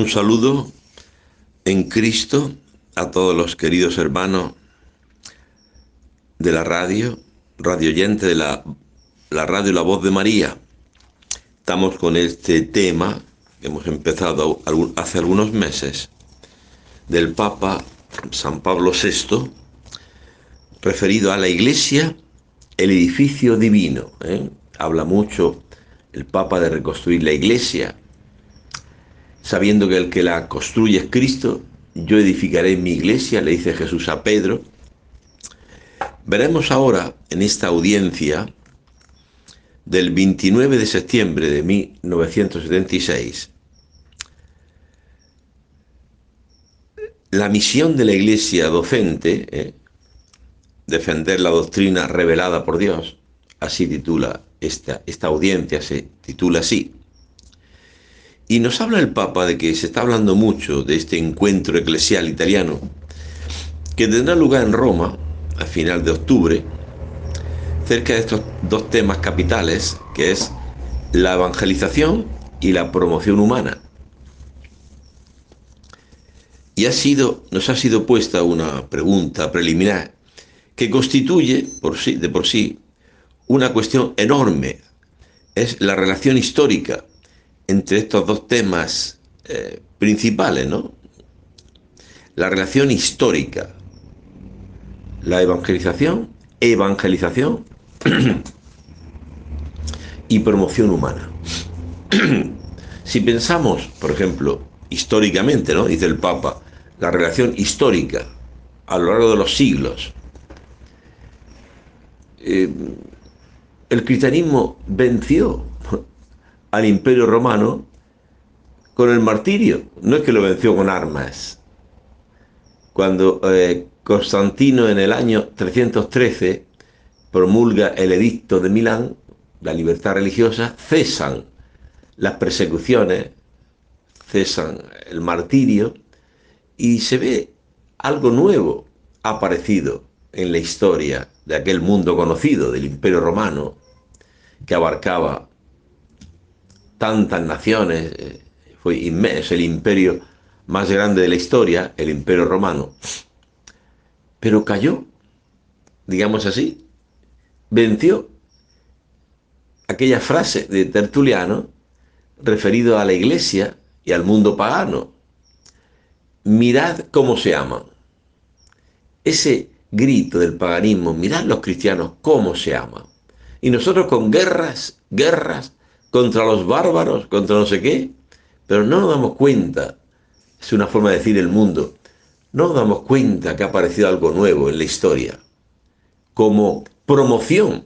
saludo en Cristo a todos los queridos hermanos de la radio oyente de la radio La Voz de María. Estamos con este tema que hemos empezado hace algunos meses del Papa San Pablo VI, referido a la Iglesia, el edificio divino. Habla mucho el Papa de reconstruir la Iglesia, sabiendo que el que la construye es Cristo. Yo edificaré mi iglesia, le dice Jesús a Pedro. Veremos ahora en esta audiencia del 29 de septiembre de 1976 la misión de la iglesia docente, defender la doctrina revelada por Dios. Así titula esta audiencia, se titula así. Y nos habla el Papa de que se está hablando mucho de este encuentro eclesial italiano que tendrá lugar en Roma a final de octubre, cerca de estos dos temas capitales, que es la evangelización y la promoción humana. Y nos ha sido puesta una pregunta preliminar que constituye de por sí una cuestión enorme. Es la relación histórica entre estos dos temas principales, ¿no? La relación histórica, la evangelización y promoción humana. Si pensamos, por ejemplo, históricamente, ¿no? Dice el Papa, la relación histórica a lo largo de los siglos. El cristianismo venció al Imperio Romano con el martirio. No es que lo venció con armas. Cuando Constantino en el año 313 promulga el edicto de Milán, la libertad religiosa, cesan las persecuciones, cesan el martirio, y se ve algo nuevo aparecido en la historia de aquel mundo conocido del Imperio Romano, que abarcaba tantas naciones. Fue inmenso, el imperio más grande de la historia, el Imperio Romano, pero cayó, digamos así, venció. Aquella frase de Tertuliano referido a la Iglesia y al mundo pagano: mirad cómo se aman. Ese grito del paganismo: mirad los cristianos cómo se aman. Y nosotros con guerras contra los bárbaros, contra no sé qué, pero no nos damos cuenta, es una forma de decir el mundo, no nos damos cuenta que ha aparecido algo nuevo en la historia, como promoción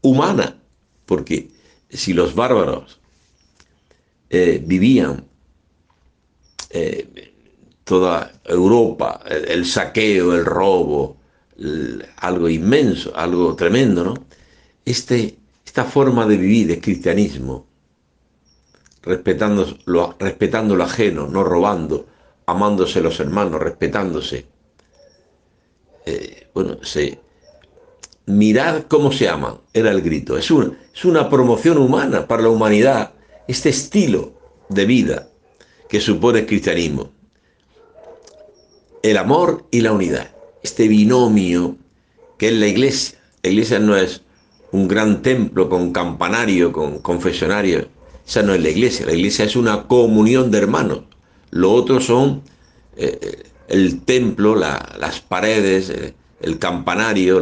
humana, porque si los bárbaros vivían toda Europa, el saqueo, el robo, algo inmenso, algo tremendo, ¿no? Esta forma de vivir de cristianismo, respetando lo ajeno, no robando, amándose los hermanos, respetándose. Mirad cómo se aman, era el grito. Es una promoción humana para la humanidad, este estilo de vida que supone el cristianismo. El amor y la unidad, este binomio que es la Iglesia. La Iglesia no es un gran templo con campanario, con confesionario. Esa no es la Iglesia es una comunión de hermanos. Lo otro son el templo, las paredes, el campanario,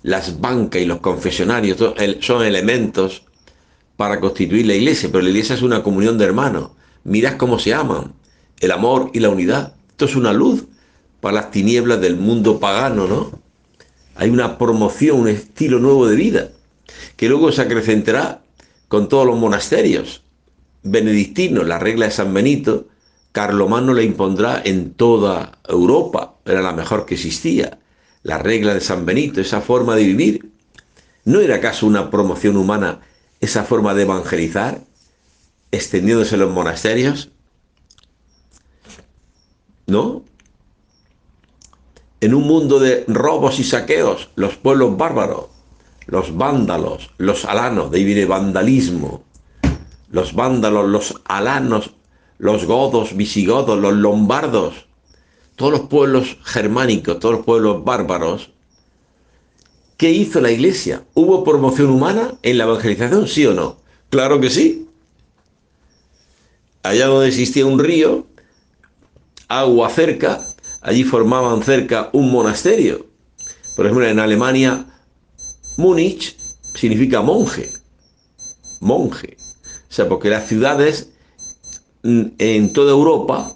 las bancas y los confesionarios, son elementos para constituir la Iglesia, pero la Iglesia es una comunión de hermanos. Mirad cómo se aman, el amor y la unidad. Esto es una luz para las tinieblas del mundo pagano, ¿no? Hay una promoción, un estilo nuevo de vida, que luego se acrecentará con todos los monasterios benedictinos. La regla de San Benito, Carlomagno la impondrá en toda Europa, era la mejor que existía. La regla de San Benito, esa forma de vivir, ¿no era acaso una promoción humana esa forma de evangelizar, extendiéndose en los monasterios? ¿No? En un mundo de robos y saqueos, los pueblos bárbaros los vándalos, los alanos, de ahí viene vandalismo, los vándalos, los alanos, los godos, visigodos, los lombardos, todos los pueblos germánicos, todos los pueblos bárbaros. ¿Qué hizo la Iglesia? ¿Hubo promoción humana en la evangelización, sí o no? Claro que sí. Allá donde existía un río, agua cerca, allí formaban cerca un monasterio. Por ejemplo, en Alemania, Múnich significa monje. Monje. O sea, porque las ciudades en toda Europa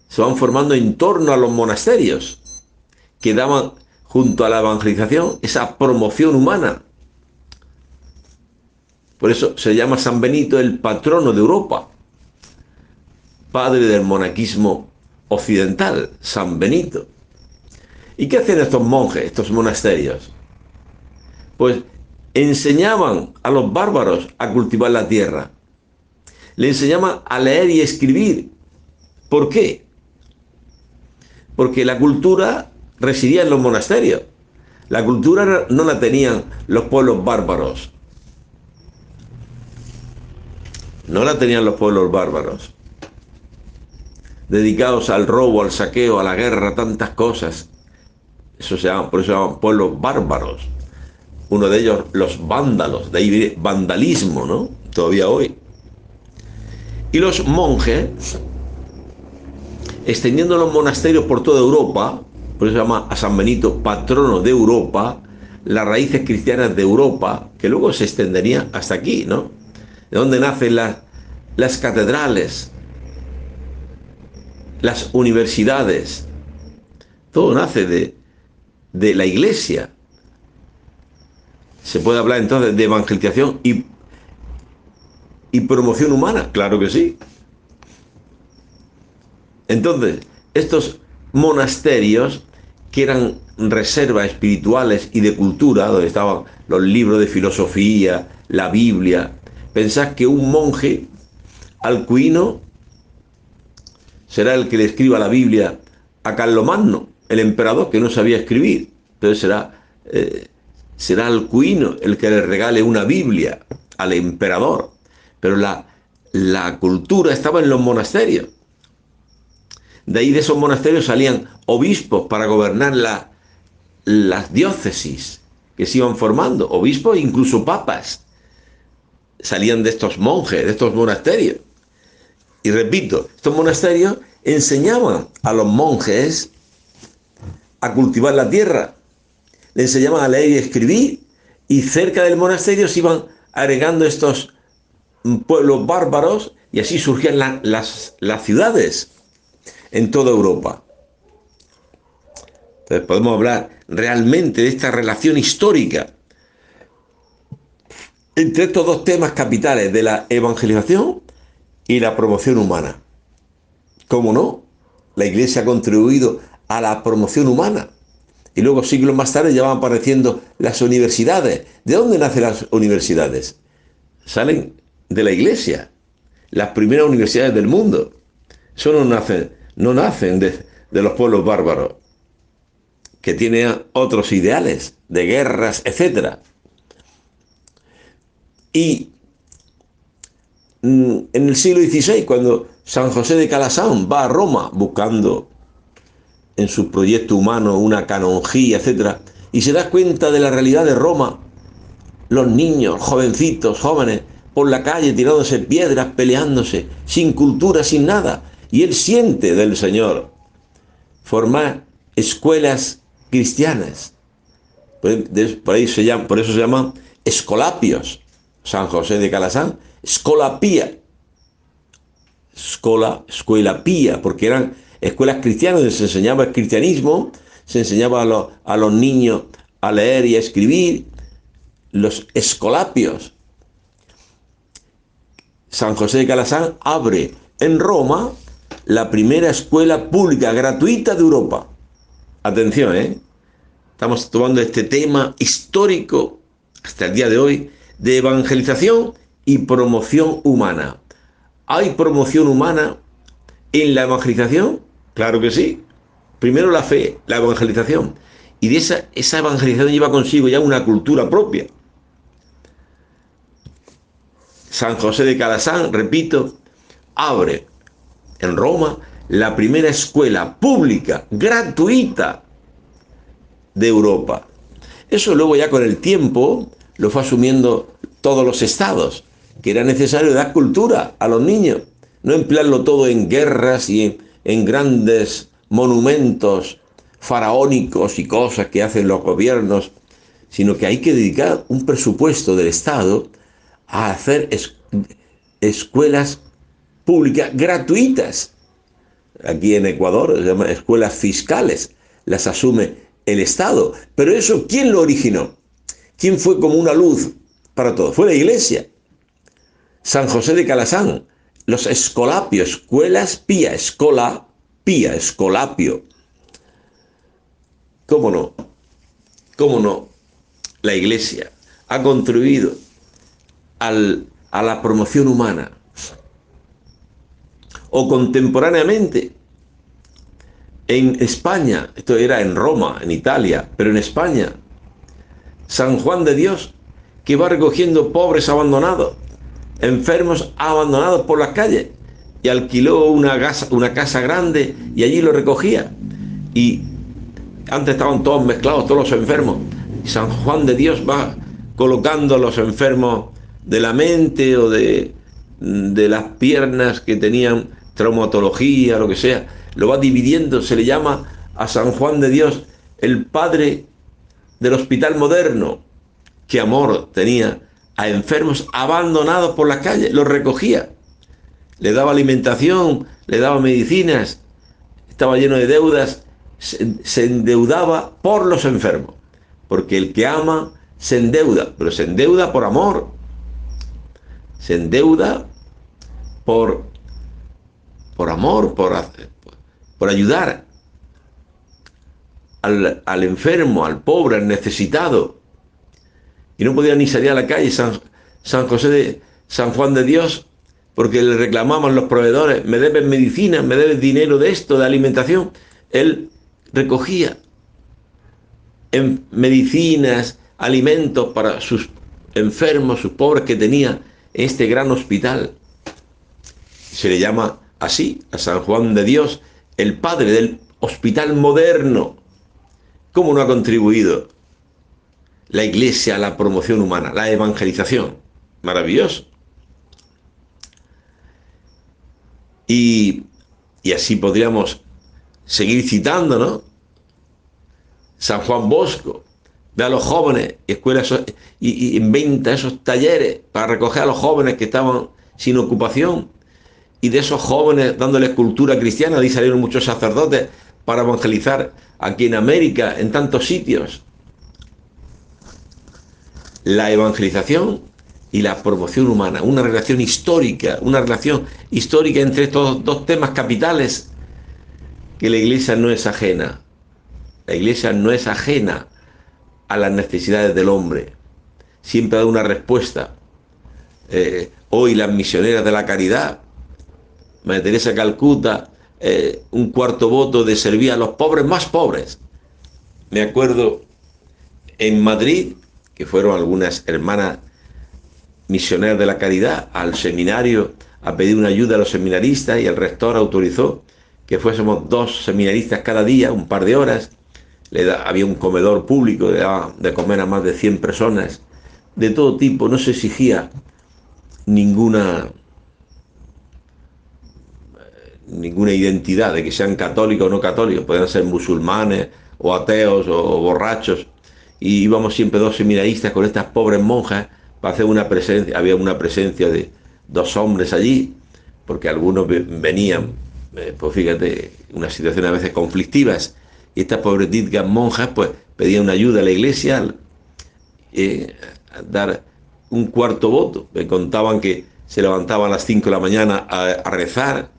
se van formando en torno a los monasterios, que daban, junto a la evangelización, esa promoción humana. Por eso se llama San Benito el patrono de Europa, padre del monaquismo occidental, San Benito. ¿Y qué hacían estos monjes, estos monasterios? Pues enseñaban a los bárbaros a cultivar la tierra. Le enseñaban a leer y escribir. ¿Por qué? Porque la cultura residía en los monasterios. La cultura no la tenían los pueblos bárbaros. No la tenían los pueblos bárbaros, dedicados al robo, al saqueo, a la guerra, tantas cosas. Eso se llama, por eso se llaman pueblos bárbaros. Uno de ellos, los vándalos, de ahí viene vandalismo, ¿no? Todavía hoy. Y los monjes, extendiendo los monasterios por toda Europa, por eso se llama a San Benito patrono de Europa, las raíces cristianas de Europa, que luego se extenderían hasta aquí, ¿no? De donde nacen las catedrales, las universidades. Todo nace de la Iglesia. ¿Se puede hablar entonces de evangelización y promoción humana? Claro que sí. Entonces, estos monasterios, que eran reservas espirituales y de cultura, donde estaban los libros de filosofía, la Biblia. Pensad que un monje alcuino será el que le escriba la Biblia a Carlomagno, el emperador, que no sabía escribir. Entonces será alcuino el que le regale una Biblia al emperador. Pero la cultura estaba en los monasterios. De ahí, de esos monasterios, salían obispos para gobernar las diócesis que se iban formando, obispos e incluso papas. Salían de estos monjes, de estos monasterios. Y repito, estos monasterios enseñaban a los monjes a cultivar la tierra, le enseñaban a leer y escribir, y cerca del monasterio se iban agregando estos pueblos bárbaros, y así surgían las ciudades en toda Europa. Entonces podemos hablar realmente de esta relación histórica entre estos dos temas capitales de la evangelización y la promoción humana. ¿Cómo no? La Iglesia ha contribuido a la promoción humana. Y luego, siglos más tarde, ya van apareciendo las universidades. ¿De dónde nacen las universidades? Salen de la Iglesia. Las primeras universidades del mundo. Eso no nacen de los pueblos bárbaros, que tienen otros ideales de guerras, etc. Y en el siglo XVI, cuando San José de Calasán va a Roma buscando en su proyecto humano una canonjía, etc., y se da cuenta de la realidad de Roma, los niños, jovencitos, jóvenes, por la calle tirándose piedras, peleándose, sin cultura, sin nada, y él siente del Señor formar escuelas cristianas. Por eso se llaman escolapios. San José de Calasán, escola pía, escuela pía, porque eran escuelas cristianas donde se enseñaba el cristianismo, se enseñaba a los niños a leer y a escribir, los escolapios. San José de Calasán abre en Roma la primera escuela pública gratuita de Europa. Atención, estamos tomando este tema histórico hasta el día de hoy de evangelización y promoción humana. ¿Hay promoción humana en la evangelización? Claro que sí. Primero la fe, la evangelización. Y de esa evangelización lleva consigo ya una cultura propia. San José de Calasán, repito, abre en Roma la primera escuela pública, gratuita de Europa. Eso luego ya con el tiempo lo fue asumiendo todos los estados, que era necesario dar cultura a los niños, no emplearlo todo en guerras y en grandes monumentos faraónicos y cosas que hacen los gobiernos, sino que hay que dedicar un presupuesto del Estado a hacer escuelas públicas gratuitas. Aquí en Ecuador se llaman escuelas fiscales, las asume el Estado. Pero eso, ¿quién lo originó? ¿Quién fue como una luz para todo? Fue la Iglesia. San José de Calasán, los escolapios, escuelas pía, escola pía, escolapio. ¿Cómo no? ¿Cómo no? La Iglesia ha contribuido a la promoción humana. O contemporáneamente, en España, esto era en Roma, en Italia, pero en España, San Juan de Dios, que va recogiendo pobres abandonados, enfermos abandonados por las calles, y alquiló una casa grande y allí lo recogía. Y antes estaban todos mezclados, todos los enfermos. Y San Juan de Dios va colocando a los enfermos de la mente o de las piernas que tenían traumatología, lo que sea, lo va dividiendo. Se le llama a San Juan de Dios el padre del hospital moderno. Qué amor tenía a enfermos abandonados por las calles, los recogía, le daba alimentación, le daba medicinas, estaba lleno de deudas, se endeudaba por los enfermos, porque el que ama se endeuda, pero se endeuda por amor, se endeuda por amor, por ayudar al enfermo, al pobre, al necesitado. Y no podía ni salir a la calle San Juan de Dios, porque le reclamaban los proveedores: me debes medicina, me debes dinero de esto, de alimentación. Él recogía en medicinas, alimentos para sus enfermos, sus pobres que tenía en este gran hospital. Se le llama así a San Juan de Dios, el padre del hospital moderno. ¿Cómo no ha contribuido la Iglesia a la promoción humana, la evangelización? Maravilloso. Y así podríamos seguir citando, ¿no? San Juan Bosco ve a los jóvenes y escuelas y inventa esos talleres para recoger a los jóvenes que estaban sin ocupación, y de esos jóvenes dándoles cultura cristiana. De ahí salieron muchos sacerdotes para evangelizar aquí en América, en tantos sitios. La evangelización y la promoción humana, una relación histórica entre estos dos temas capitales, que la Iglesia no es ajena. La Iglesia no es ajena a las necesidades del hombre. Siempre da una respuesta. Hoy las misioneras de la caridad, María Teresa de Calcuta, un cuarto voto de servir a los pobres más pobres. Me acuerdo en Madrid, que fueron algunas hermanas misioneras de la caridad al seminario a pedir una ayuda a los seminaristas, y el rector autorizó que fuésemos 2 seminaristas cada día, un par de horas. Había un comedor público, le daba de comer a más de 100 personas, de todo tipo. No se exigía ninguna identidad de que sean católicos o no católicos, podían ser musulmanes o ateos o borrachos, y íbamos siempre 2 seminaristas con estas pobres monjas para hacer una presencia. Había una presencia de 2 hombres allí, porque algunos venían, pues fíjate, unas situaciones a veces conflictivas, y estas pobretitas monjas pues pedían una ayuda a la Iglesia, a dar un cuarto voto. Me contaban que se levantaban a las 5 de la mañana a rezar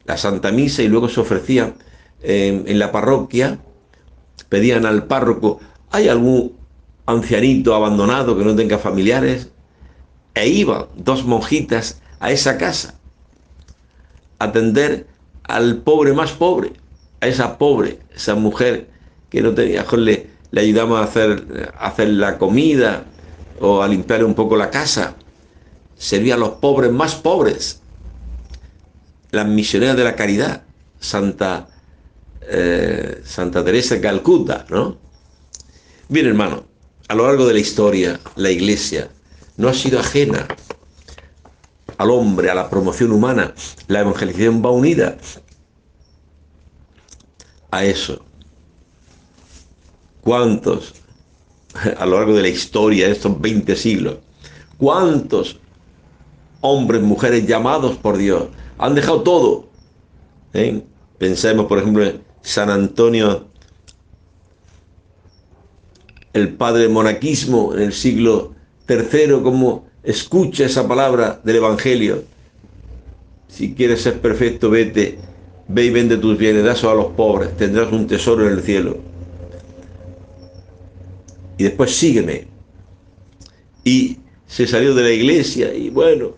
la Santa Misa, y luego se ofrecían en la parroquia, pedían al párroco: ¿hay algún ancianito abandonado que no tenga familiares? E iban 2 monjitas a esa casa a atender al pobre más pobre, a esa mujer que no tenía. Le ayudamos a hacer la comida o a limpiar un poco la casa. servía a los pobres más pobres. Las misioneras de la caridad, Santa Teresa de Calcuta, ¿no? Bien, hermano, a lo largo de la historia, la Iglesia no ha sido ajena al hombre, a la promoción humana. La evangelización va unida a eso. ¿Cuántos, a lo largo de la historia, de estos 20 siglos, cuántos hombres, mujeres llamados por Dios han dejado todo? Pensemos, por ejemplo, en San Antonio, el padre del monaquismo en el siglo III, como escucha esa palabra del Evangelio. Si quieres ser perfecto, vete, ve y vende tus bienes, dáselos a los pobres, tendrás un tesoro en el cielo. Y después sígueme. Y se salió de la iglesia y bueno,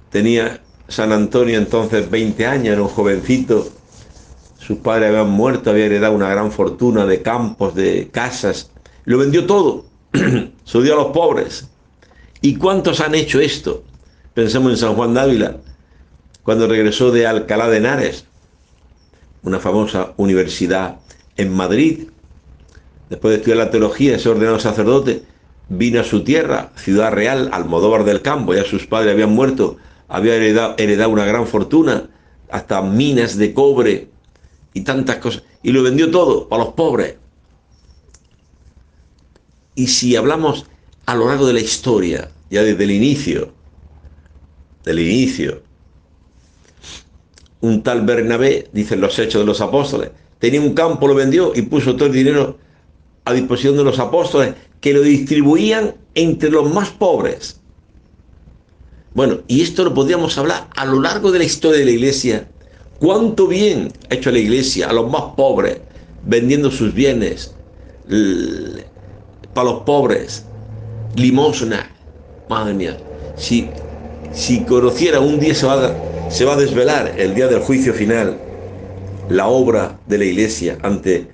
tenía San Antonio entonces 20 años, era un jovencito. Sus padres habían muerto, había heredado una gran fortuna de campos, de casas. Lo vendió todo, se lo dio a los pobres. ¿Y cuántos han hecho esto? Pensemos en San Juan de Ávila, cuando regresó de Alcalá de Henares, una famosa universidad en Madrid. Después de estudiar la teología, se ordenó sacerdote, vino a su tierra, Ciudad Real, Almodóvar del Campo. Ya sus padres habían muerto, había heredado una gran fortuna, hasta minas de cobre y tantas cosas. Y lo vendió todo para los pobres. Y si hablamos a lo largo de la historia, ya desde el inicio, un tal Bernabé, dicen los Hechos de los Apóstoles, tenía un campo, lo vendió y puso todo el dinero a disposición de los apóstoles, que lo distribuían entre los más pobres. Bueno, y esto lo podríamos hablar a lo largo de la historia de la Iglesia. ¿Cuánto bien ha hecho la Iglesia a los más pobres, vendiendo sus bienes para los pobres? Limosna. Madre mía, si conociera, un día se va a desvelar el día del juicio final, la obra de la Iglesia ante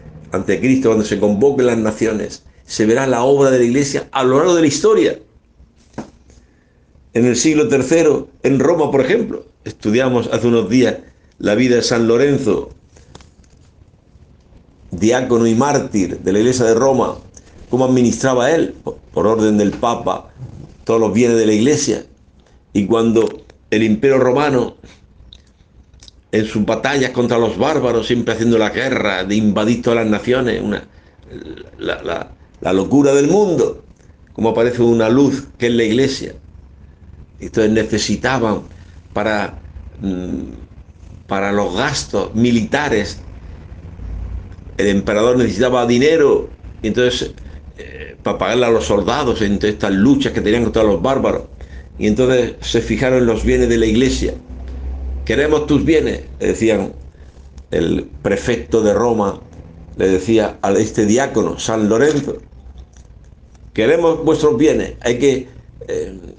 Cristo, cuando se convoquen las naciones. Se verá la obra de la Iglesia a lo largo de la historia. En el siglo III, en Roma, por ejemplo, estudiamos hace unos días la vida de San Lorenzo, diácono y mártir de la Iglesia de Roma, cómo administraba él, por orden del Papa, todos los bienes de la Iglesia. Y cuando el Imperio Romano, en sus batallas contra los bárbaros, siempre haciendo la guerra de invadir todas las naciones, la locura del mundo, como aparece una luz que es la Iglesia. Entonces necesitaban para los gastos militares, el emperador necesitaba dinero, y entonces para pagarle a los soldados en estas luchas que tenían contra los bárbaros. Y entonces se fijaron en los bienes de la Iglesia. Queremos tus bienes, le decían. El prefecto de Roma le decía a este diácono, San Lorenzo, queremos vuestros bienes, hay que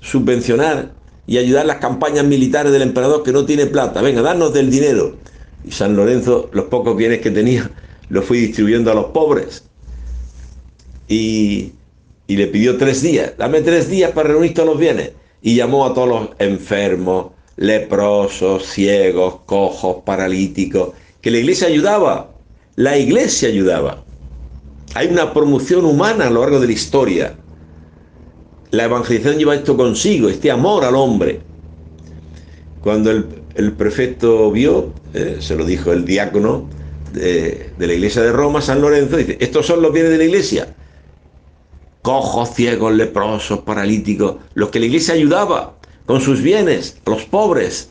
subvencionar y ayudar las campañas militares del emperador, que no tiene plata, venga, danos del dinero. Y San Lorenzo, los pocos bienes que tenía, los fue distribuyendo a los pobres. Y le pidió 3 días, dame 3 días para reunir todos los bienes. Y llamó a todos los enfermos, leprosos, ciegos, cojos, paralíticos, que la Iglesia ayudaba. La Iglesia ayudaba. Hay una promoción humana a lo largo de la historia. La evangelización lleva esto consigo, este amor al hombre. Cuando el prefecto vio, se lo dijo el diácono de la Iglesia de Roma, San Lorenzo, dice, estos son los bienes de la Iglesia. Cojos, ciegos, leprosos, paralíticos, los que la Iglesia ayudaba con sus bienes a los pobres.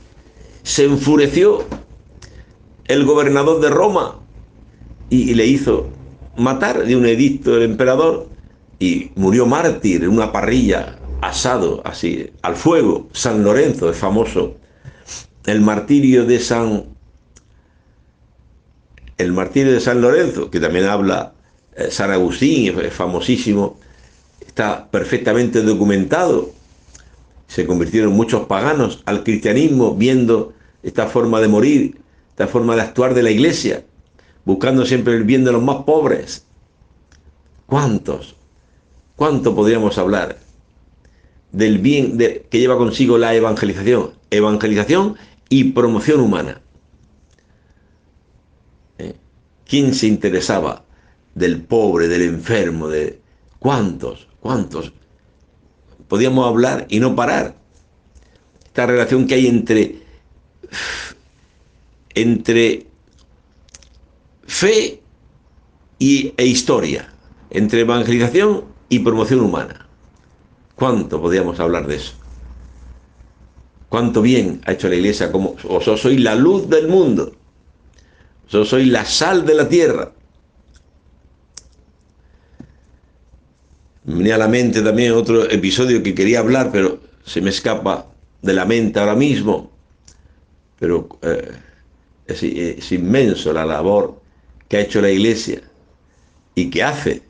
Se enfureció el gobernador de Roma y le hizo matar de un edicto del emperador, y murió mártir en una parrilla, asado así al fuego. San Lorenzo es famoso. El martirio de San Lorenzo, que también habla San Agustín, es famosísimo, está perfectamente documentado. Se convirtieron muchos paganos al cristianismo viendo esta forma de morir, esta forma de actuar de la Iglesia, buscando siempre el bien de los más pobres. ¿Cuánto podríamos hablar? del bien que lleva consigo la evangelización. Evangelización y promoción humana. ¿Quién se interesaba del pobre, del enfermo, de cuántos? Podíamos hablar y no parar. Esta relación que hay entre fe e historia, entre evangelización y promoción humana. ¿Cuánto podíamos hablar de eso? ¿Cuánto bien ha hecho la Iglesia? Como vosotros sois la luz del mundo, vosotros sois la sal de la tierra. Me venía a la mente también otro episodio que quería hablar, pero se me escapa de la mente ahora mismo. Pero es inmenso la labor que ha hecho la Iglesia y que hace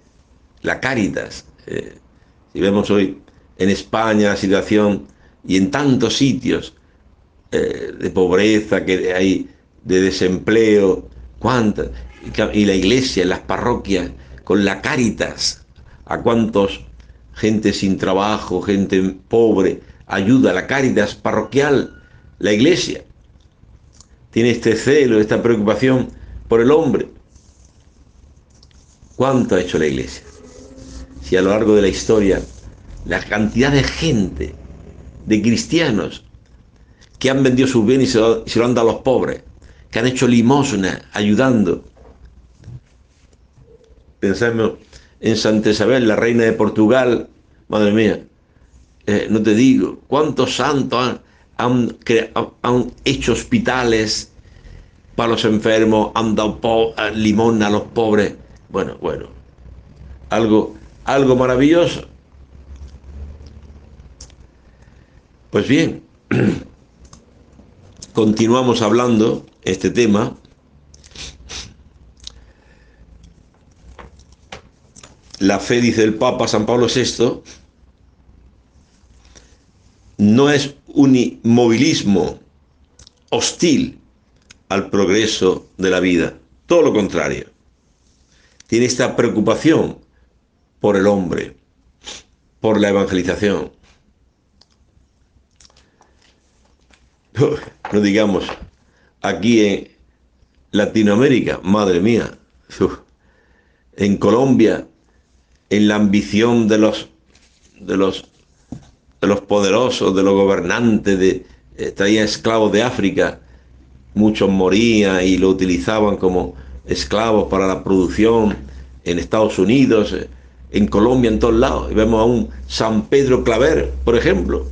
la Cáritas. Si vemos hoy en España la situación y en tantos sitios de pobreza que hay, de desempleo, cuántas, y la Iglesia en las parroquias con la Cáritas, a cuántos gente sin trabajo, gente pobre, ayuda. La Cáritas parroquial, la Iglesia tiene este celo, esta preocupación por el hombre. ¿Cuánto ha hecho la Iglesia? Si a lo largo de la historia la cantidad de gente, de cristianos, que han vendido sus bienes y se lo han dado a los pobres, que han hecho limosna ayudando. Pensamos en Santa Isabel, la reina de Portugal, madre mía, no te digo, cuántos santos han hecho hospitales para los enfermos, han dado limosna a los pobres. Bueno, algo maravilloso. Pues bien, continuamos hablando este tema. La fe, dice el Papa San Pablo VI, no es un inmovilismo hostil al progreso de la vida. Todo lo contrario. Tiene esta preocupación por el hombre, por la evangelización. No digamos, aquí en Latinoamérica, madre mía, en Colombia, en la ambición de los poderosos, de los gobernantes, traían esclavos de África, muchos morían y lo utilizaban como esclavos para la producción en Estados Unidos, en Colombia, en todos lados. Y vemos a un San Pedro Claver, por ejemplo,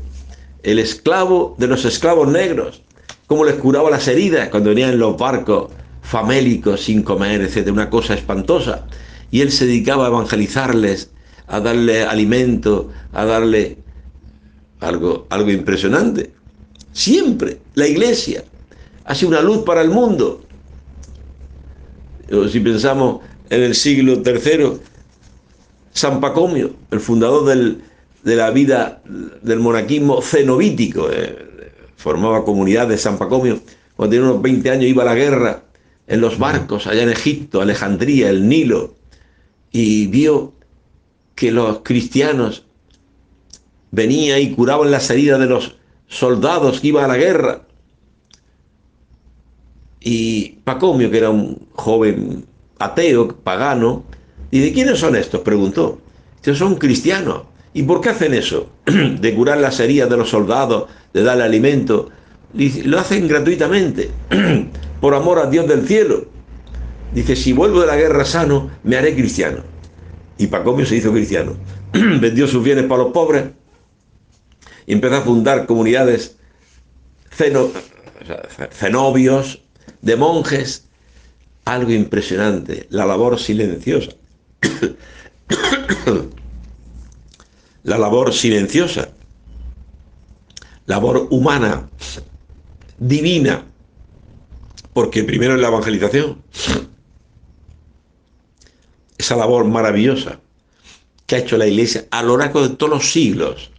el esclavo de los esclavos negros, cómo les curaba las heridas cuando venían en los barcos famélicos sin comer, etcétera, una cosa espantosa. Y él se dedicaba a evangelizarles, a darle alimento, a darle algo impresionante. Siempre la Iglesia ha sido una luz para el mundo. Si pensamos en el siglo III, San Pacomio, el fundador de la vida del monaquismo cenobítico, formaba comunidad de San Pacomio. Cuando tenía unos 20 años iba a la guerra en los barcos allá en Egipto, Alejandría, el Nilo, y vio que los cristianos venían y curaban las heridas de los soldados que iban a la guerra. Y Pacomio, que era un joven ateo, pagano, dice: ¿quiénes son estos?, preguntó. Estos son cristianos. ¿Y por qué hacen eso? De curar las heridas de los soldados, de darle alimento. Dice, lo hacen gratuitamente, por amor a Dios del cielo. Dice: si vuelvo de la guerra sano, me haré cristiano. Y Pacomio se hizo cristiano. Vendió sus bienes para los pobres y empezó a fundar comunidades cenobios, de monjes. Algo impresionante, la labor silenciosa. La labor silenciosa, labor humana, divina, porque primero es la evangelización, esa labor maravillosa que ha hecho la Iglesia a lo largo de todos los siglos.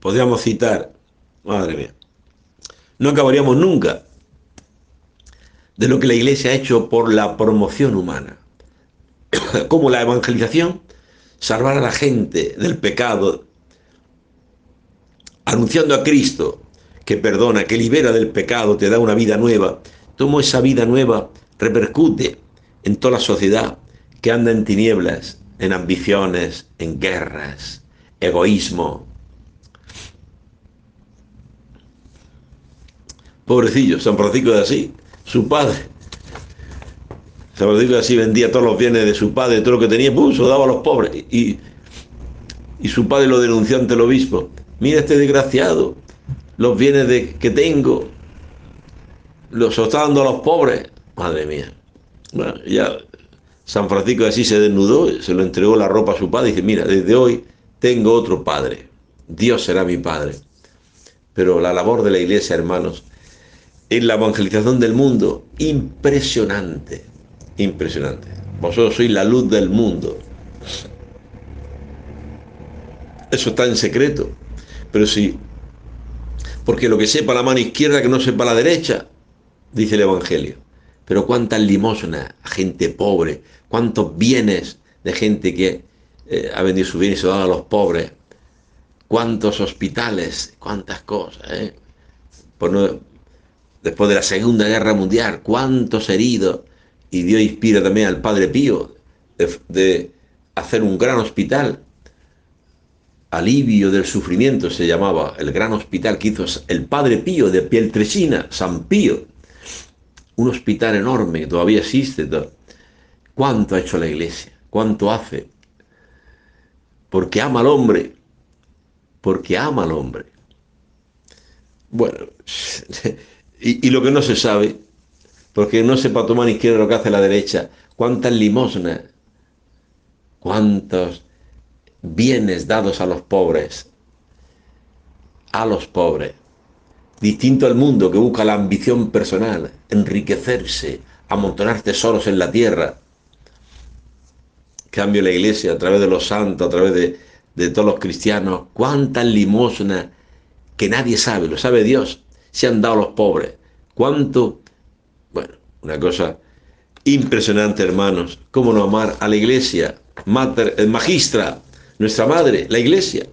Podríamos citar, madre mía, no acabaríamos nunca de lo que la Iglesia ha hecho por la promoción humana, como la evangelización, salvar a la gente del pecado, anunciando a Cristo, que perdona, que libera del pecado, te da una vida nueva. Cómo esa vida nueva repercute en toda la sociedad que anda en tinieblas, en ambiciones, en guerras, egoísmo. Pobrecillo, San Francisco de Asís, su padre. San Francisco de Asís vendía todos los bienes de su padre, todo lo que tenía, lo daba a los pobres. Y su padre lo denunció ante el obispo. Mira este desgraciado, los bienes que tengo, los está dando a los pobres. Madre mía. Bueno, ya San Francisco de Asís se desnudó, se lo entregó la ropa a su padre y dice, mira, desde hoy tengo otro padre. Dios será mi padre. Pero la labor de la Iglesia, hermanos, en la evangelización del mundo, impresionante, impresionante. Vosotros sois la luz del mundo. Eso está en secreto, pero sí, porque lo que sepa la mano izquierda que no sepa la derecha, dice el Evangelio. Pero cuántas limosnas a gente pobre, cuántos bienes de gente que ha vendido sus bienes y se lo ha dado a los pobres, cuántos hospitales, cuántas cosas, después de la Segunda Guerra Mundial, cuántos heridos, y Dios inspira también al Padre Pío de hacer un gran hospital, alivio del sufrimiento se llamaba, el gran hospital que hizo el Padre Pío de Pietrelcina, San Pío, un hospital enorme que todavía existe. ¿Cuánto ha hecho la Iglesia? ¿Cuánto hace? Porque ama al hombre, porque ama al hombre. Bueno, y lo que no se sabe, porque no sepa tu mano izquierda lo que hace la derecha, cuántas limosnas, cuántos bienes dados a los pobres, distinto al mundo que busca la ambición personal, enriquecerse, amontonar tesoros en la tierra. En cambio la Iglesia, a través de los santos, a través de todos los cristianos, cuántas limosnas que nadie sabe, lo sabe Dios, se han dado a los pobres. Cuánto, bueno, una cosa impresionante, hermanos. Cómo no amar a la Iglesia, magistra, nuestra madre, la Iglesia.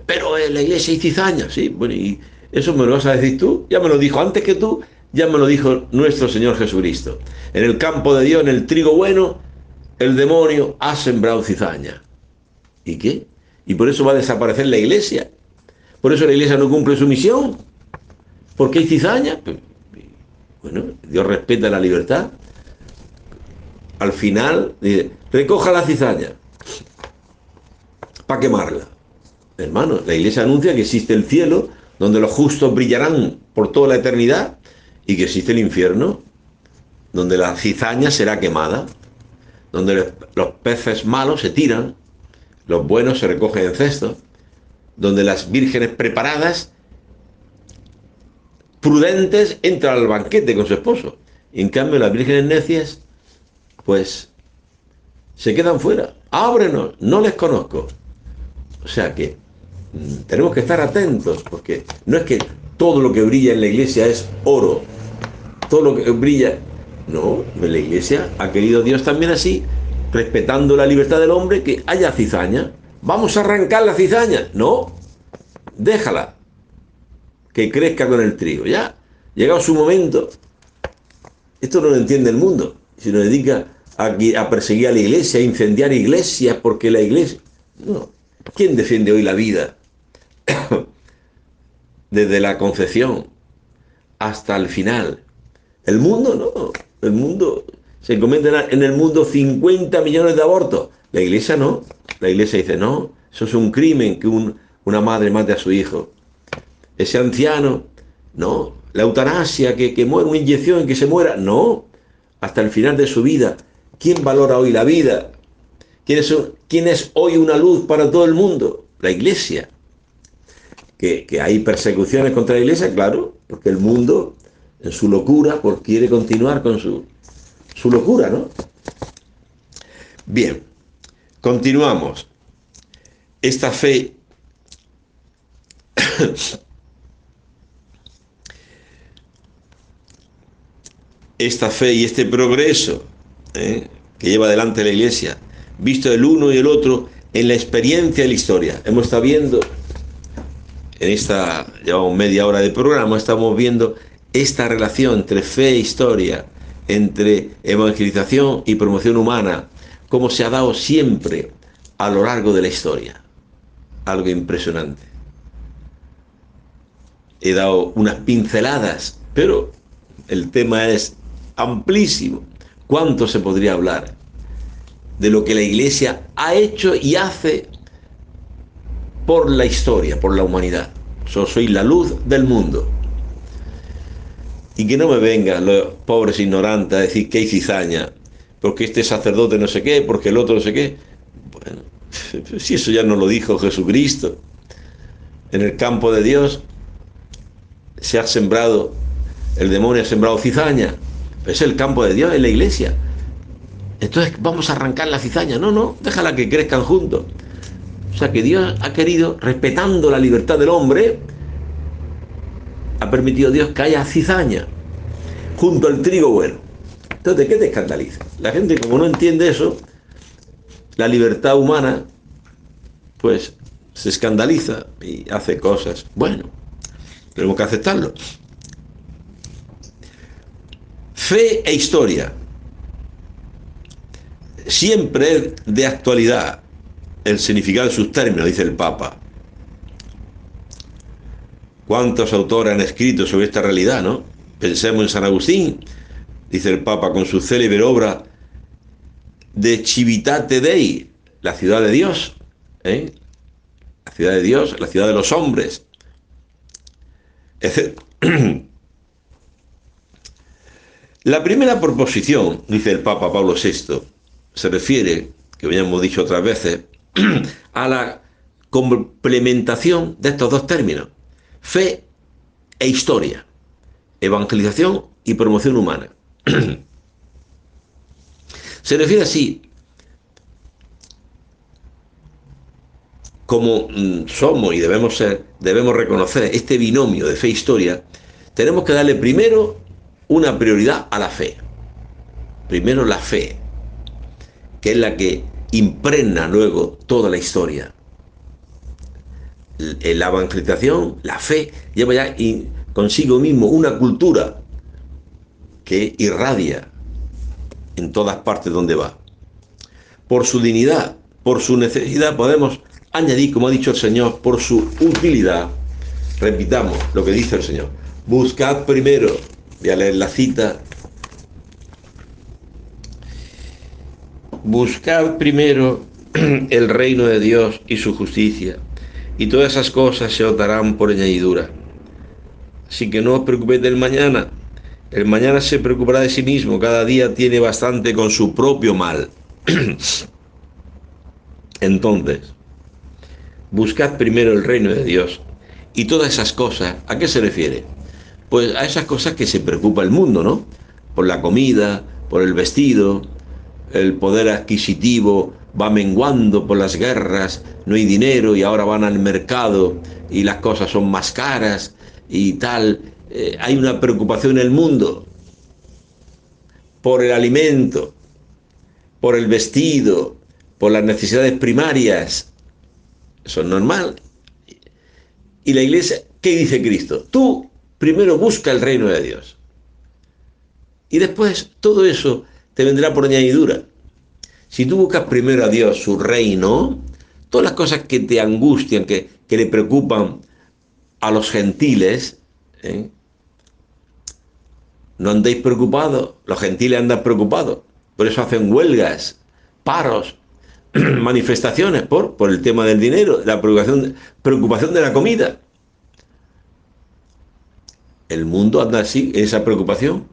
Pero la Iglesia hay cizaña, sí, bueno, y eso me lo vas a decir tú, ya me lo dijo antes que tú, ya me lo dijo nuestro Señor Jesucristo. En el campo de Dios, en el trigo bueno, el demonio ha sembrado cizaña. ¿Y qué? Y por eso va a desaparecer la Iglesia. Por eso la Iglesia no cumple su misión. ¿Por qué hay cizaña? Bueno, Dios respeta la libertad. Al final, dice, recoja la cizaña para quemarla. Hermano, la Iglesia anuncia que existe el cielo, donde los justos brillarán por toda la eternidad, y que existe el infierno, donde la cizaña será quemada, donde los peces malos se tiran, los buenos se recogen en cestos, donde las vírgenes preparadas, prudentes, entran al banquete con su esposo. Y en cambio las vírgenes necias, pues, se quedan fuera. Ábrenos, no les conozco. O sea que tenemos que estar atentos, porque no es que todo lo que brilla en la Iglesia es oro, todo lo que brilla, no, en la Iglesia ha querido Dios también así, respetando la libertad del hombre, que haya cizaña. ¿Vamos a arrancar la cizaña? No, déjala que crezca con el trigo. Ya, llegado su momento. Esto no lo entiende el mundo. Se nos dedica a perseguir a la Iglesia, a incendiar iglesias, porque la Iglesia... No. ¿Quién defiende hoy la vida? Desde la concepción hasta el final. El mundo no. El mundo... Se cometen en el mundo 50 millones de abortos. La Iglesia no. La Iglesia dice, no, eso es un crimen que una madre mate a su hijo. Ese anciano, no. La eutanasia, que muera, una inyección, que se muera, no. Hasta el final de su vida. ¿Quién valora hoy la vida? ¿Quién es hoy una luz para todo el mundo? La Iglesia. Que hay persecuciones contra la Iglesia, claro, porque el mundo, en su locura, pues quiere continuar con su locura, ¿no? Bien, continuamos. Esta fe y este progreso que lleva adelante la Iglesia, visto el uno y el otro en la experiencia de la historia. Hemos estado viendo en esta, llevamos media hora de programa, estamos viendo esta relación entre fe e historia, entre evangelización y promoción humana, cómo se ha dado siempre a lo largo de la historia. Algo impresionante. He dado unas pinceladas, pero el tema es amplísimo. ¿Cuánto se podría hablar de lo que la Iglesia ha hecho y hace por la historia, por la humanidad? Yo soy la luz del mundo. Y que no me vengan los pobres ignorantes a decir que hay cizaña, porque este sacerdote no sé qué, porque el otro no sé qué. Bueno, si eso ya nos lo dijo Jesucristo. En el campo de Dios se ha sembrado, el demonio ha sembrado cizaña. Es el campo de Dios, es la iglesia. Entonces vamos a arrancar la cizaña. No, no, déjala que crezcan juntos. O sea que Dios ha querido, respetando la libertad del hombre, ha permitido Dios que haya cizaña junto al trigo bueno. Entonces, ¿qué te escandaliza? La gente, como no entiende eso, la libertad humana, pues se escandaliza y hace cosas. Bueno, tenemos que aceptarlo. Fe e historia. Siempre es de actualidad el significado de sus términos, dice el Papa. ¿Cuántos autores han escrito sobre esta realidad, no? Pensemos en San Agustín, dice el Papa, con su célebre obra de Civitate Dei, la ciudad de Dios, ¿eh? La ciudad de Dios, la ciudad de los hombres. La primera proposición, dice el Papa Pablo VI, se refiere, que habíamos dicho otras veces, a la complementación de estos dos términos, fe e historia, evangelización y promoción humana. Se refiere así, como somos y debemos ser, debemos reconocer este binomio de fe e historia, tenemos que darle primero una prioridad a la fe. Primero la fe, que es la que impregna luego toda la historia. La evangelización, la fe, lleva ya consigo mismo una cultura que irradia en todas partes donde va. Por su dignidad, por su necesidad, podemos añadir, como ha dicho el Señor, por su utilidad. Repitamos lo que dice el Señor. Buscad primero, voy a leer la cita. Buscad primero el reino de Dios y su justicia, y todas esas cosas se os darán por añadidura. Así que no os preocupéis del mañana. El mañana se preocupará de sí mismo. Cada día tiene bastante con su propio mal. Entonces, buscad primero el reino de Dios y todas esas cosas. ¿A qué se refiere? Pues a esas cosas que se preocupa el mundo, ¿no? Por la comida, por el vestido, el poder adquisitivo va menguando por las guerras, no hay dinero y ahora van al mercado y las cosas son más caras y tal. Hay una preocupación en el mundo por el alimento, por el vestido, por las necesidades primarias. Eso es normal. Y la iglesia, ¿qué dice Cristo? Tú primero busca el reino de Dios. Y después todo eso te vendrá por añadidura. Si tú buscas primero a Dios, su reino, todas las cosas que te angustian, que le preocupan a los gentiles, no andéis preocupados, los gentiles andan preocupados, por eso hacen huelgas, paros, manifestaciones por el tema del dinero, la preocupación de la comida. El mundo anda así, en esa preocupación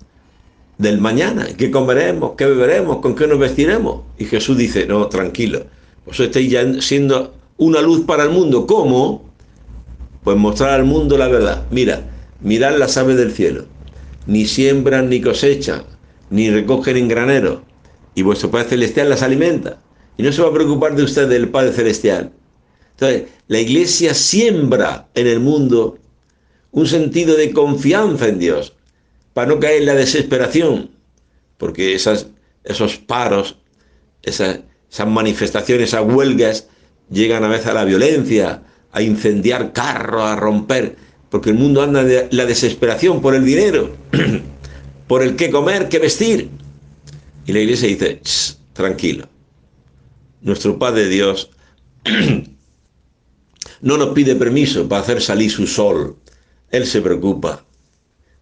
del mañana, qué comeremos, qué beberemos, con qué nos vestiremos. Y Jesús dice, no, tranquilo, vosotros estáis ya siendo una luz para el mundo. ¿Cómo? Pues mostrar al mundo la verdad. Mirad las aves del cielo, ni siembran ni cosechan, ni recogen en granero, y vuestro Padre Celestial las alimenta. Y no se va a preocupar de usted del Padre Celestial. Entonces, la Iglesia siembra en el mundo un sentido de confianza en Dios, para no caer en la desesperación, porque esos paros, esas manifestaciones, esas huelgas, llegan a veces a la violencia, a incendiar carros, a romper, porque el mundo anda de la desesperación por el dinero, por el qué comer, qué vestir. Y la iglesia dice, tranquilo, nuestro Padre Dios no nos pide permiso para hacer salir su sol. Él se preocupa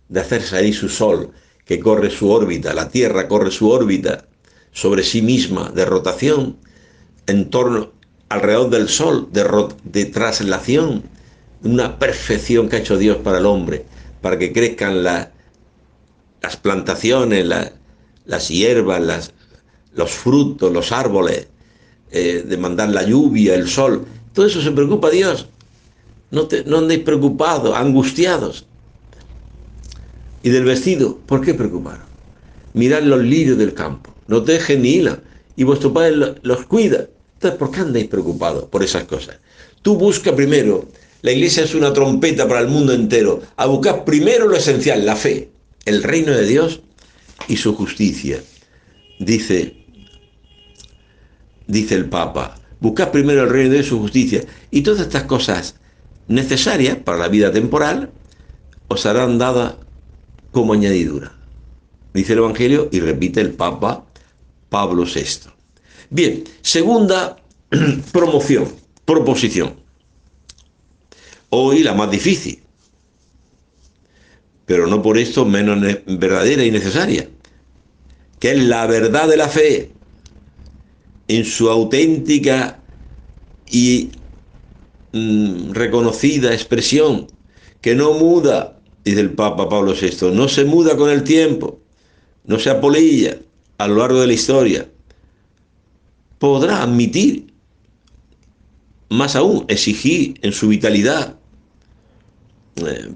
de hacer salir su sol, que corre su órbita, la Tierra corre su órbita sobre sí misma de rotación, en torno, alrededor del sol, de traslación, una perfección que ha hecho Dios para el hombre, para que crezcan las plantaciones, las hierbas, los frutos, los árboles, de mandar la lluvia, el sol. Todo eso se preocupa Dios. No andéis preocupados, angustiados. Y del vestido, ¿por qué preocuparos? Mirad los lirios del campo, no tejen ni hilan, y vuestro Padre los cuida. Entonces, ¿por qué andáis preocupados por esas cosas? Tú busca primero, la iglesia es una trompeta para el mundo entero, a buscar primero lo esencial, la fe, el reino de Dios y su justicia. Dice el Papa, buscad primero el reino de Dios y su justicia, y todas estas cosas necesarias para la vida temporal os serán dadas como añadidura. Dice el Evangelio y repite el Papa Pablo VI. Bien, segunda proposición. Hoy la más difícil, pero no por esto menos verdadera y necesaria, que es la verdad de la fe en su auténtica y reconocida expresión, que no muda, dice el Papa Pablo VI, no se muda con el tiempo, no se apolilla a lo largo de la historia. Podrá admitir, más aún, exigir en su vitalidad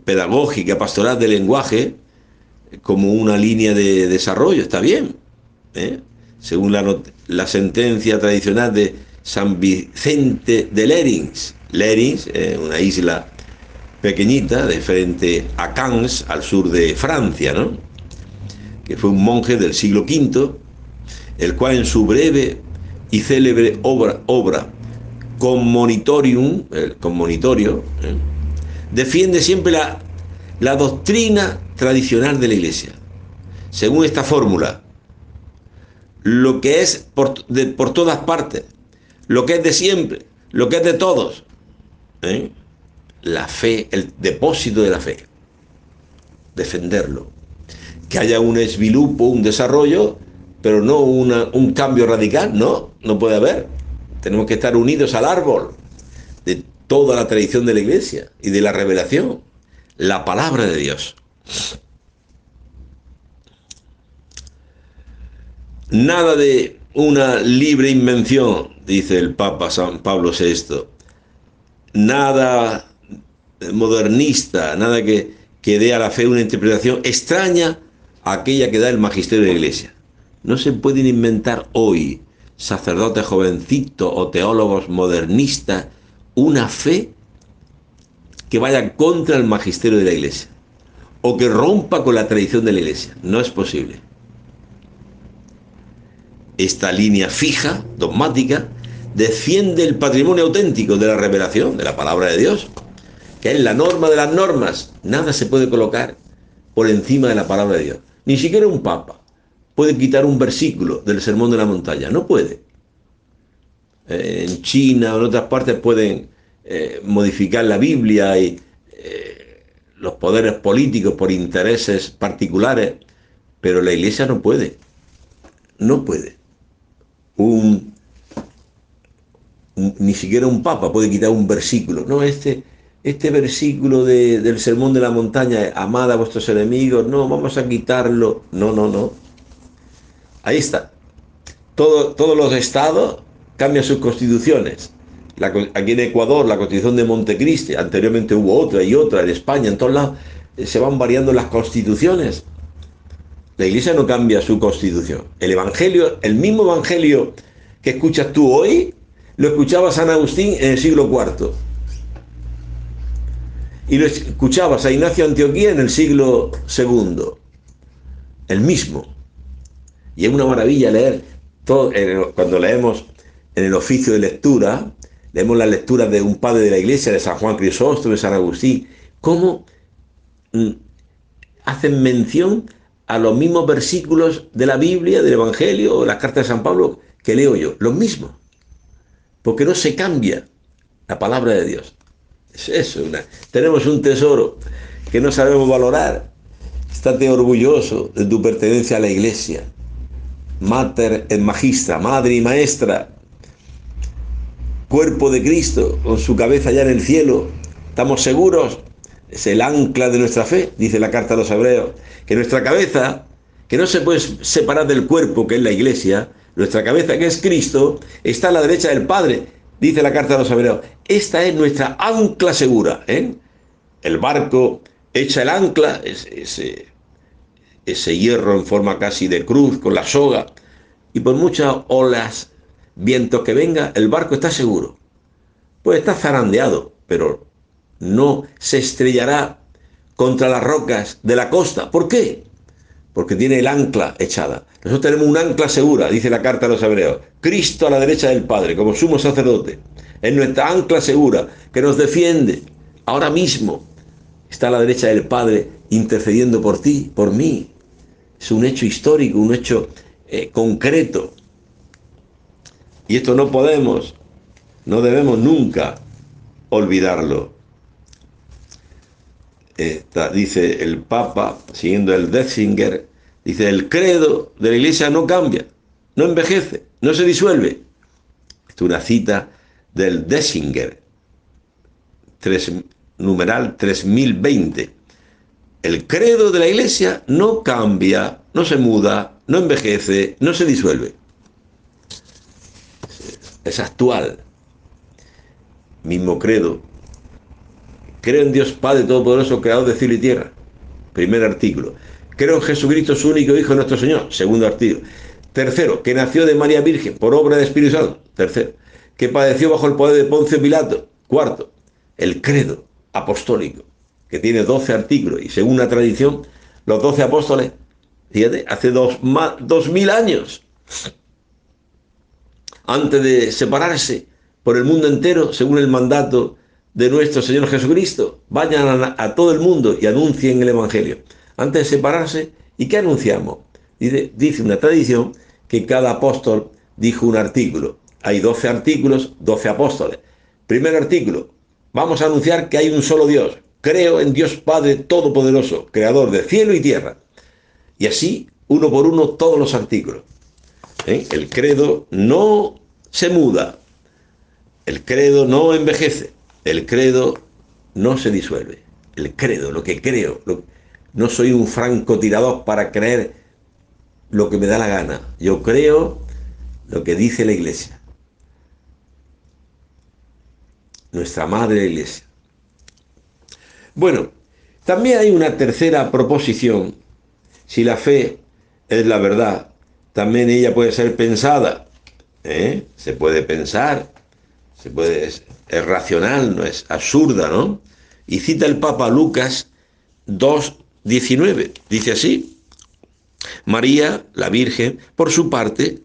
pedagógica, pastoral del lenguaje, como una línea de desarrollo, está bien, según la sentencia tradicional de San Vicente de Lérins. Lérins, una isla pequeñita de frente a Cannes, al sur de Francia, ¿no? Que fue un monje del siglo V, el cual en su breve y célebre obra Commonitorio, defiende siempre la doctrina tradicional de la Iglesia. Según esta fórmula, lo que es por todas partes, lo que es de siempre, lo que es de todos, la fe, el depósito de la fe, defenderlo. Que haya un esvilupo, un desarrollo, pero no un cambio radical, no puede haber. Tenemos que estar unidos al árbol de toda la tradición de la Iglesia y de la revelación, la palabra de Dios. Nada de una libre invención, dice el Papa San Pablo VI. Nada modernista, nada que dé a la fe una interpretación extraña a aquella que da el magisterio de la Iglesia. No se pueden inventar hoy sacerdotes jovencitos o teólogos modernistas una fe que vaya contra el magisterio de la Iglesia o que rompa con la tradición de la Iglesia. No es posible. Esta línea fija, dogmática, defiende el patrimonio auténtico de la revelación, de la palabra de Dios, que es la norma de las normas. Nada se puede colocar por encima de la palabra de Dios. Ni siquiera un papa puede quitar un versículo del Sermón de la Montaña. No puede. En China o en otras partes pueden modificar la Biblia y los poderes políticos por intereses particulares, pero la Iglesia no puede. No puede. Ni siquiera un papa puede quitar un versículo. No, este versículo del Sermón de la Montaña, amad a vuestros enemigos, no, vamos a quitarlo. No. Ahí está. Todos los estados cambian sus constituciones. Aquí en Ecuador, la constitución de Montecristi, anteriormente hubo otra y otra, en España, en todos lados, se van variando las constituciones. La Iglesia no cambia su constitución. El Evangelio, el mismo Evangelio que escuchas tú hoy, lo escuchaba San Agustín en el siglo IV. Y lo escuchaba San Ignacio de Antioquía en el siglo II. El mismo. Y es una maravilla leer todo, cuando leemos en el oficio de lectura, leemos las lecturas de un padre de la Iglesia, de San Juan Crisóstomo, de San Agustín, cómo hacen mención a los mismos versículos de la Biblia, del Evangelio o las cartas de San Pablo que leo yo, los mismos, porque no se cambia la palabra de Dios. Tenemos un tesoro que no sabemos valorar. Estate orgulloso de tu pertenencia a la Iglesia. Mater et magistra, madre y maestra, cuerpo de Cristo, con su cabeza ya en el cielo. Estamos seguros, es el ancla de nuestra fe, dice la carta a los Hebreos, que nuestra cabeza, que no se puede separar del cuerpo, que es la Iglesia, nuestra cabeza, que es Cristo, está a la derecha del Padre, dice la carta a los Hebreos. Esta es nuestra ancla segura, ¿eh? El barco echa el ancla, ese hierro en forma casi de cruz, con la soga, y por muchas olas, vientos que venga, el barco está seguro. Pues está zarandeado, pero no se estrellará contra las rocas de la costa. ¿Por qué? Porque tiene el ancla echada. Nosotros tenemos un ancla segura, dice la carta a los Hebreos. Cristo a la derecha del Padre, como sumo sacerdote. Es nuestra ancla segura, que nos defiende. Ahora mismo está a la derecha del Padre, intercediendo por ti, por mí. Es un hecho histórico, un hecho concreto. Y esto no debemos nunca olvidarlo. Dice el Papa, siguiendo el Detzinger, dice: el credo de la Iglesia no cambia, no envejece, no se disuelve. Esto es una cita del Detzinger, numeral 3020. El credo de la Iglesia no cambia, no se muda, no envejece, no se disuelve. Es actual. Mismo credo. Creo en Dios Padre Todopoderoso, creador de cielo y tierra. Primer artículo. Creo en Jesucristo, su único Hijo, nuestro Señor. Segundo artículo. Tercero, que nació de María Virgen por obra del Espíritu Santo. Tercero, que padeció bajo el poder de Poncio Pilato. Cuarto, el credo apostólico, que tiene 12 artículos, y según la tradición, los 12 apóstoles, fíjate, hace 2000 años, antes de separarse por el mundo entero, según el mandato de nuestro Señor Jesucristo, vayan a todo el mundo y anuncien el Evangelio. Antes de separarse, ¿y qué anunciamos? Dice una tradición que cada apóstol dijo un artículo. Hay 12 artículos, 12 apóstoles. Primer artículo: vamos a anunciar que hay un solo Dios. Creo en Dios Padre Todopoderoso, creador de cielo y tierra. Y así, uno por uno, todos los artículos. El credo no se muda. El credo no envejece. El credo no se disuelve. El credo, lo que creo. No soy un francotirador para creer lo que me da la gana. Yo creo lo que dice la Iglesia. Nuestra Madre Iglesia. Bueno, también hay una tercera proposición. Si la fe es la verdad, también ella puede ser pensada. Se puede pensar, es racional, no es absurda, ¿no? Y cita el Papa Lucas 2:19. Dice así: María, la Virgen, por su parte,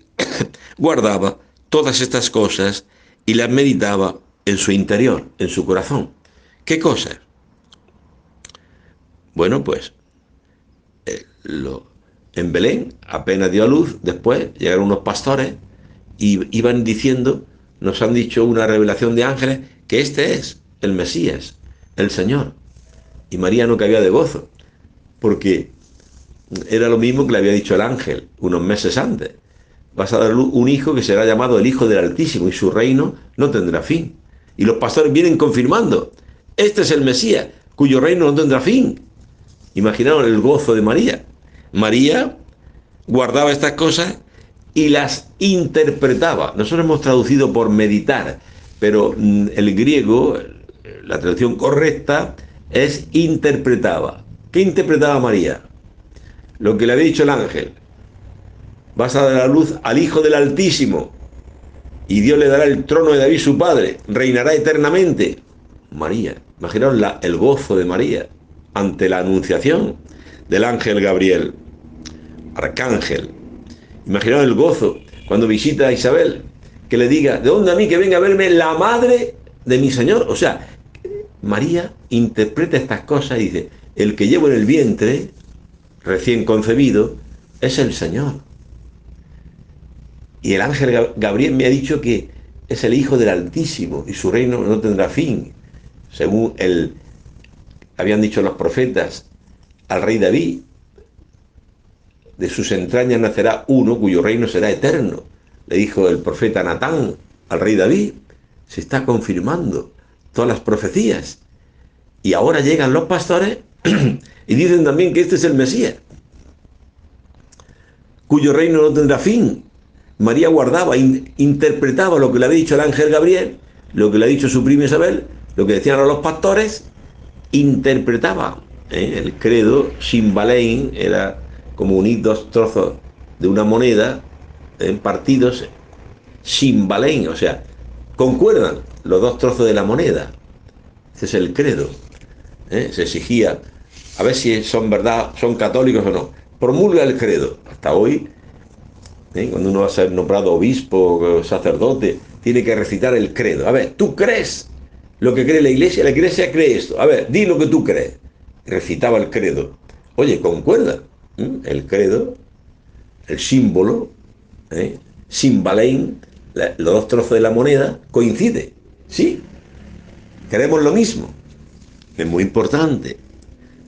guardaba todas estas cosas y las meditaba en su interior, en su corazón. ¿Qué cosas? Bueno, pues en Belén apenas dio a luz, después llegaron unos pastores y iban diciendo, nos han dicho una revelación de ángeles, que este es el Mesías, el Señor. Y María no cabía de gozo, porque era lo mismo que le había dicho el ángel unos meses antes: vas a dar un hijo que será llamado el Hijo del Altísimo, y su reino no tendrá fin. Y los pastores vienen confirmando: este es el Mesías, cuyo reino no tendrá fin. Imaginaron el gozo de María. María guardaba estas cosas y las interpretaba. Nosotros hemos traducido por meditar, pero el griego, la traducción correcta, es interpretaba. ¿Qué interpretaba María? Lo que le había dicho el ángel: vas a dar a luz al Hijo del Altísimo, y Dios le dará el trono de David su padre, reinará eternamente. María, imaginaos el gozo de María ante la anunciación del ángel Gabriel, arcángel. Imaginaos el gozo cuando visita a Isabel, que le diga, ¿de dónde a mí que venga a verme la madre de mi Señor? O sea, María interpreta estas cosas y dice, el que llevo en el vientre, recién concebido, es el Señor. Y el ángel Gabriel me ha dicho que es el Hijo del Altísimo y su reino no tendrá fin. Según habían dicho los profetas al rey David, de sus entrañas nacerá uno cuyo reino será eterno. Le dijo el profeta Natán al rey David. Se está confirmando todas las profecías. Y ahora llegan los pastores y dicen también que este es el Mesías, cuyo reino no tendrá fin. María guardaba, interpretaba lo que le había dicho el ángel Gabriel, lo que le ha dicho su prima Isabel, lo que decían los pastores, interpretaba. El credo, Shimbalein, era como unir dos trozos de una moneda en partidos, Shimbalein, o sea, concuerdan los dos trozos de la moneda. Ese es el credo. Se exigía, a ver si son verdad, son católicos o no. Promulga el credo. Hasta hoy, cuando uno va a ser nombrado obispo, sacerdote, tiene que recitar el credo. A ver, ¿tú crees lo que cree la iglesia cree esto? A ver, di lo que tú crees. Recitaba el credo. Oye, concuerda. El credo, el símbolo, Simbalein, los dos trozos de la moneda, coincide. Sí, queremos lo mismo. Es muy importante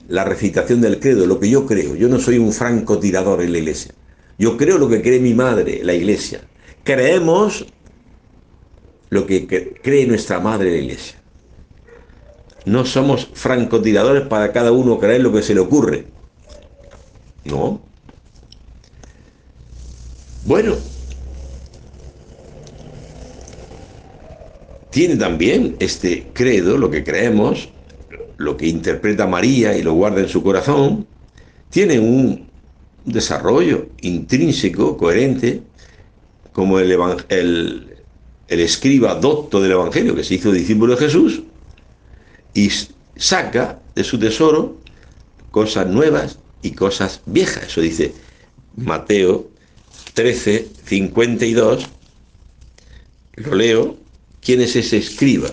la recitación del credo, lo que yo creo. Yo no soy un francotirador en la iglesia. Yo creo lo que cree mi madre, la iglesia. Creemos lo que cree nuestra madre, la iglesia. No somos francotiradores para cada uno creer lo que se le ocurre. No. Bueno, tiene también este credo, lo que creemos, lo que interpreta María y lo guarda en su corazón, tiene un desarrollo intrínseco, coherente, como el escriba docto del Evangelio, que se hizo discípulo de Jesús, y saca de su tesoro cosas nuevas y cosas viejas. Eso dice Mateo 13, 52. Lo leo. ¿Quién es ese escriba?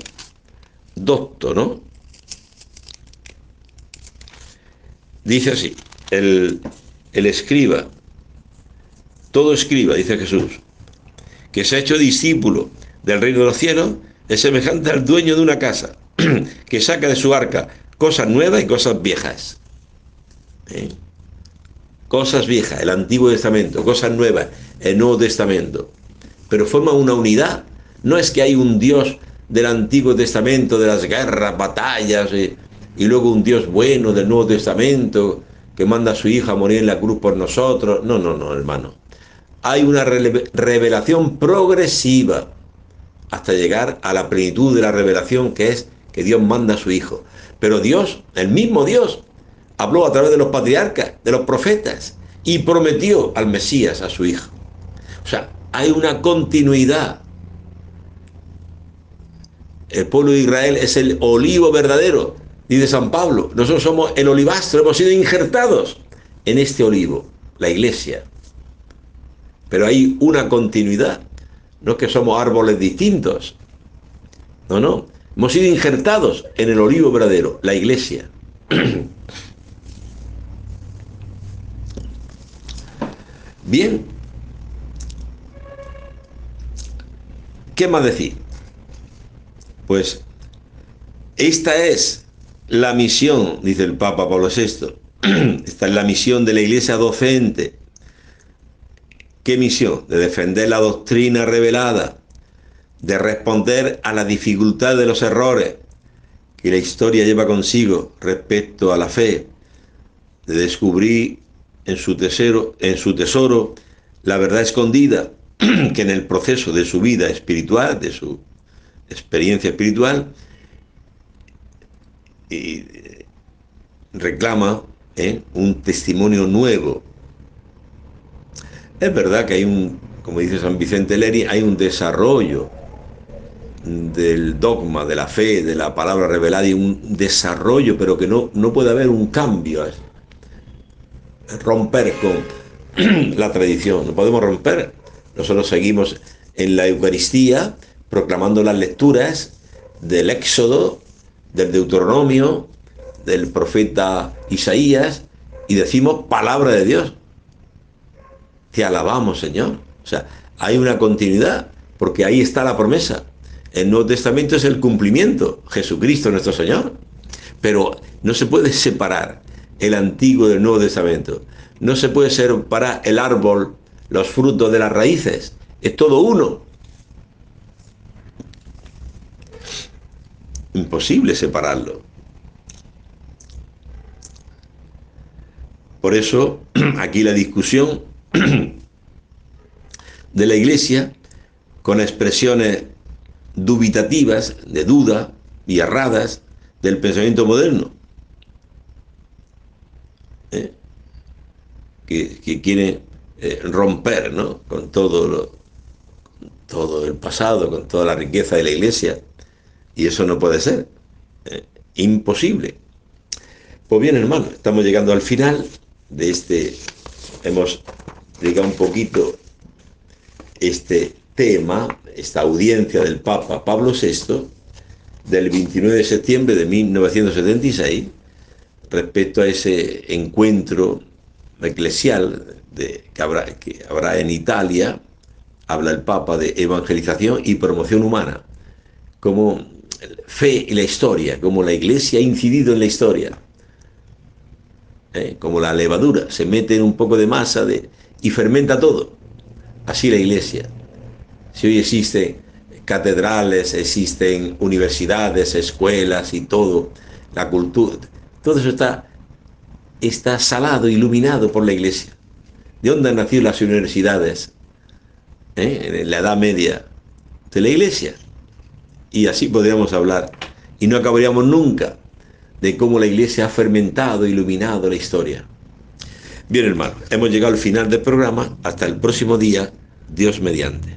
Docto, ¿no? Dice así, el escriba, todo escriba, dice Jesús, que se ha hecho discípulo del reino de los cielos, es semejante al dueño de una casa, que saca de su arca cosas nuevas y cosas viejas. Cosas viejas, el Antiguo Testamento, cosas nuevas, el Nuevo Testamento. Pero forman una unidad. No es que hay un Dios del Antiguo Testamento, de las guerras, batallas, y luego un Dios bueno del Nuevo Testamento, que manda a su Hijo a morir en la cruz por nosotros. No, no, no, hermano. Hay una revelación progresiva hasta llegar a la plenitud de la revelación, que es que Dios manda a su Hijo. Pero Dios, el mismo Dios, habló a través de los patriarcas, de los profetas, y prometió al Mesías, a su Hijo. O sea, hay una continuidad. El pueblo de Israel es el olivo verdadero, dice San Pablo. Nosotros somos el olivastro, hemos sido injertados en este olivo, la iglesia. Pero hay una continuidad. No es que somos árboles distintos. No, no. Hemos sido injertados en el olivo verdadero, la iglesia. Bien. ¿Qué más decir? Pues esta es la misión, dice el Papa Pablo VI. Esta es la misión de la iglesia docente. ¿Qué misión? De defender la doctrina revelada, de responder a la dificultad de los errores que la historia lleva consigo respecto a la fe, de descubrir en su tesoro la verdad escondida que en el proceso de su vida espiritual, de su experiencia espiritual, y reclama un testimonio nuevo. Es verdad que hay como dice San Vicente Leri, hay un desarrollo del dogma, de la fe, de la palabra revelada, y un desarrollo, pero que no puede haber un cambio, romper con la tradición, no podemos romper. Nosotros seguimos en la Eucaristía, proclamando las lecturas del Éxodo, del Deuteronomio, del profeta Isaías, y decimos palabra de Dios. Te alabamos, Señor. O sea, hay una continuidad, porque ahí está la promesa. El Nuevo Testamento es el cumplimiento, Jesucristo nuestro Señor. Pero no se puede separar el Antiguo del Nuevo Testamento. No se puede separar el árbol, los frutos de las raíces. Es todo uno. Imposible separarlo. Por eso, aquí la discusión de la Iglesia, con expresiones dubitativas, de duda y erradas del pensamiento moderno, que quiere romper, ¿no?, con todo el pasado, con toda la riqueza de la Iglesia, y eso no puede ser, imposible. Pues bien, hermano, estamos llegando al final de hemos llegado un poquito este tema, esta audiencia del Papa Pablo VI, del 29 de septiembre de 1976, respecto a ese encuentro eclesial que habrá en Italia. Habla el Papa de evangelización y promoción humana, como fe y la historia, como la Iglesia ha incidido en la historia, como la levadura, se mete en un poco de masa y fermenta todo. Así la Iglesia. Si hoy existen catedrales, existen universidades, escuelas y todo, la cultura, todo eso está salado, iluminado por la Iglesia. ¿De dónde han nacido las universidades? En la Edad Media, de la Iglesia. Y así podríamos hablar. Y no acabaríamos nunca de cómo la Iglesia ha fermentado, iluminado la historia. Bien, hermano, hemos llegado al final del programa. Hasta el próximo día, Dios mediante.